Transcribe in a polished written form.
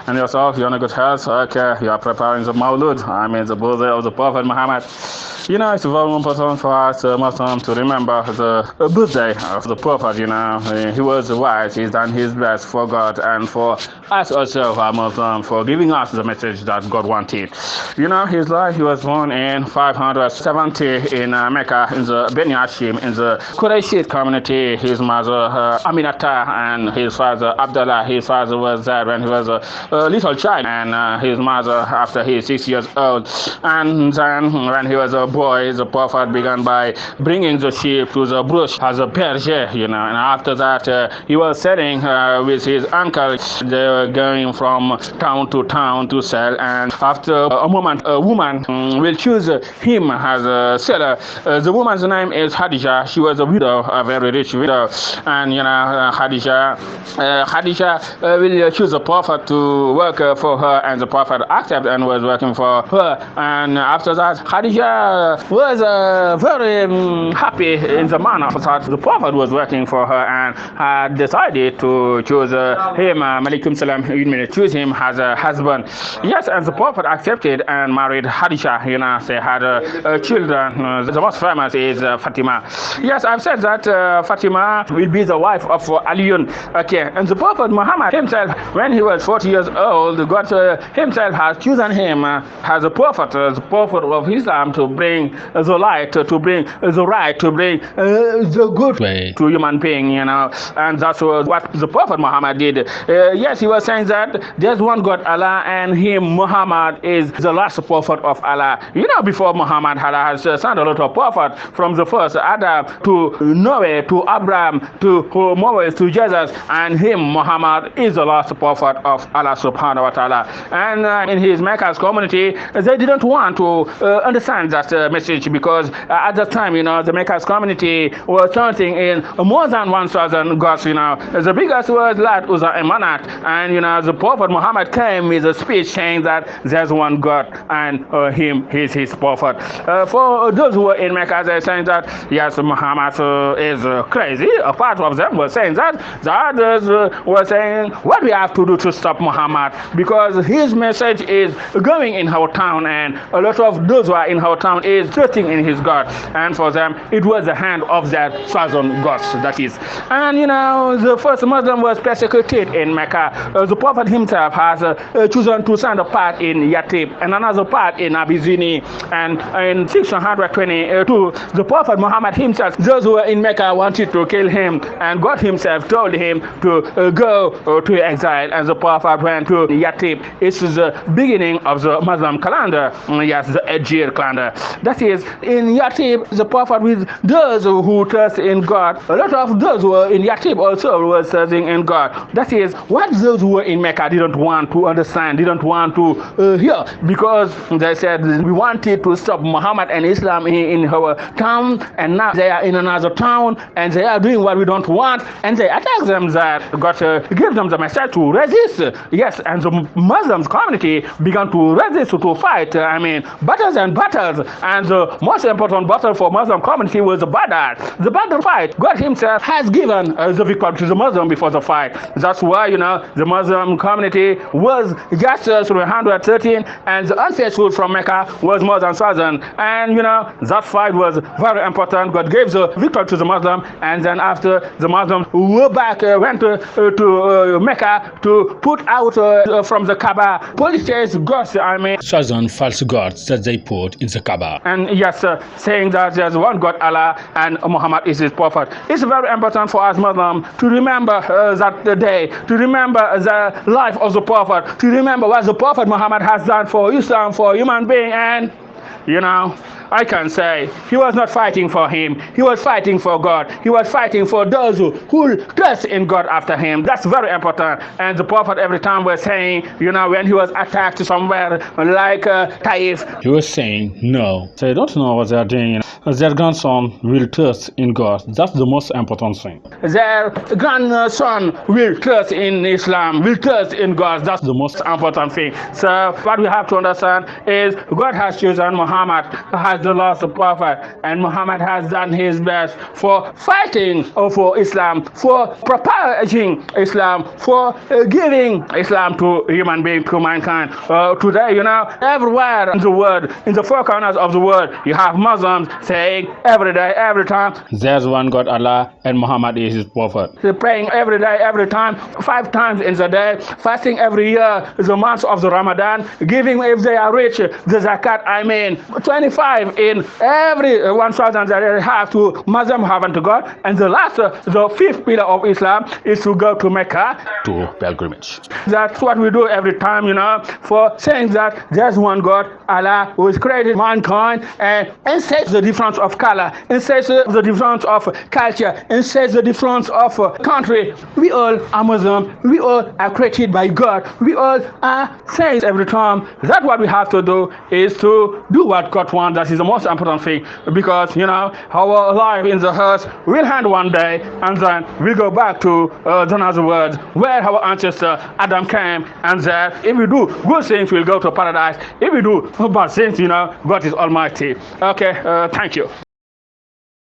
And yourself, you're in a good health. Okay, you are preparing the Mawloud. I mean, the birthday of the Prophet Muhammad. It's very important for us Muslims to remember the birthday of the Prophet. He was wise. He's done his best for God and for us also, our Muslims, for giving us the message that God wanted. His life, he was born in 570 in Mecca, in the Beni Hashim, in the Qurayshite community. His mother, Aminata, and his father, Abdullah. His father was there when he was a little child, and his mother after he is 6 years old. And then when he was a boy, the Prophet began by bringing the sheep to the bush as a berger, and after that he was selling with his uncle. They were going from town to sell, and after a moment a woman will choose him as a seller. The woman's name is Khadija. She was a widow, a very rich widow, and Khadija will choose the Prophet to work for her, and the Prophet accepted and was working for her. And after that, Khadija was very happy in the manner that the Prophet was working for her, and had decided to choose him, Malikum Salam, choose him as a husband. Yes, and the Prophet accepted and married Khadija. They had children. The most famous is Fatima. Yes, I've said that Fatima will be the wife of Aliyun. Okay, and the Prophet Muhammad himself, when he was 40 years old, God himself has chosen him as a prophet of Islam, to bring the light, to bring the right, to bring the good way to human being, and that's what the Prophet Muhammad did. Yes, he was saying that there's one God, Allah, and him, Muhammad, is the last prophet of Allah. Before Muhammad, Allah has sent a lot of prophets, from the first Adam to Noah to Abraham to Moses to Jesus, and him, Muhammad, is the last prophet of Allah subhanahu wa ta'ala. And in his Mecca's community, they didn't want to understand that message, because at that time, the Mecca's community was chanting in more than 1,000 gods. The biggest was Lat, Uzza, and Manat, and the Prophet Muhammad came with a speech saying that there's one God, and him is his prophet. For those who were in Mecca, they saying that yes, Muhammad is crazy. A part of them were saying that. The others were saying what we have to do to stop Muhammad, because his message is going in our town, and a lot of those who are in our town is trusting in his God, and for them it was the hand of their 1,000 gods, that is. And the first Muslim was persecuted in Mecca. The Prophet himself has chosen to send a part in Yathrib and another part in Abyssinia, and in 622 the Prophet Muhammad himself, those who were in Mecca wanted to kill him, and God himself told him to go to exile, and the Prophet went to Yathrib. It's the beginning of the Muslim calendar, yes, the Hijri calendar. That is, in Yathrib, the Prophet with those who trust in God. A lot of those who were in Yathrib also were trusting in God. That is what those who were in Mecca didn't want to understand, didn't want to hear, because they said we wanted to stop Muhammad and Islam in our town, and now they are in another town, and they are doing what we don't want, and they attack them. That God gave them the message to resist. Yes, and the Muslim community began to resist, to fight. Battles and battles, and the most important battle for Muslim community was the Badr. The Badr fight, God himself has given the victory to the Muslim before the fight. That's why the Muslim community was just 313, and the unfaithful from Mecca was more than 1,000. And that fight was very important. God gave the victory to the Muslim, and then after the Muslims were back, went to Mecca to put out from the Kaaba polytheist gods, 1,000 false gods that they put in the Kaaba. And yes, saying that there's one God, Allah, and Muhammad is his prophet. It's very important for us Muslims to remember that day, to remember the life of the Prophet, to remember what the Prophet Muhammad has done for Islam, for human being. And I can say he was not fighting for him. He was fighting for God. He was fighting for those who trust in God after him. That's very important. And the Prophet every time was saying, when he was attacked somewhere like Taif, he was saying, no, they don't know what they're doing. Their grandson will trust in God. That's the most important thing. Their grandson will trust in Islam, will trust in God. That's the most important thing. So what we have to understand is God has chosen Muhammad, has has the last prophet, and Muhammad has done his best for fighting for Islam, for propagating Islam, for giving Islam to human beings, to mankind. Today, everywhere in the world, in the four corners of the world, you have Muslims saying every day, every time, there's one God, Allah, and Muhammad is his prophet. they're praying every day, every time, 5 times in the day, fasting every year, the month of the Ramadan, giving if they are rich, the zakat, 25 in every 1,000 that they have to Muslim heaven to God. And the last, the 5th pillar of Islam is to go to Mecca. To pilgrimage. That's what we do every time, for saying that there's one God, Allah, who has created mankind, and says the difference of color, and says the difference of culture, and says the difference of country. We all are Muslim. We all are created by God. We all are saints every time. That's what we have to do, is to do what God wants. That is the most important thing, because our life in the earth will end one day, and then we'll go back to another world where our ancestor Adam came, and that if we do good things, we'll go to paradise. If we do bad things, God is Almighty. Okay, thank you.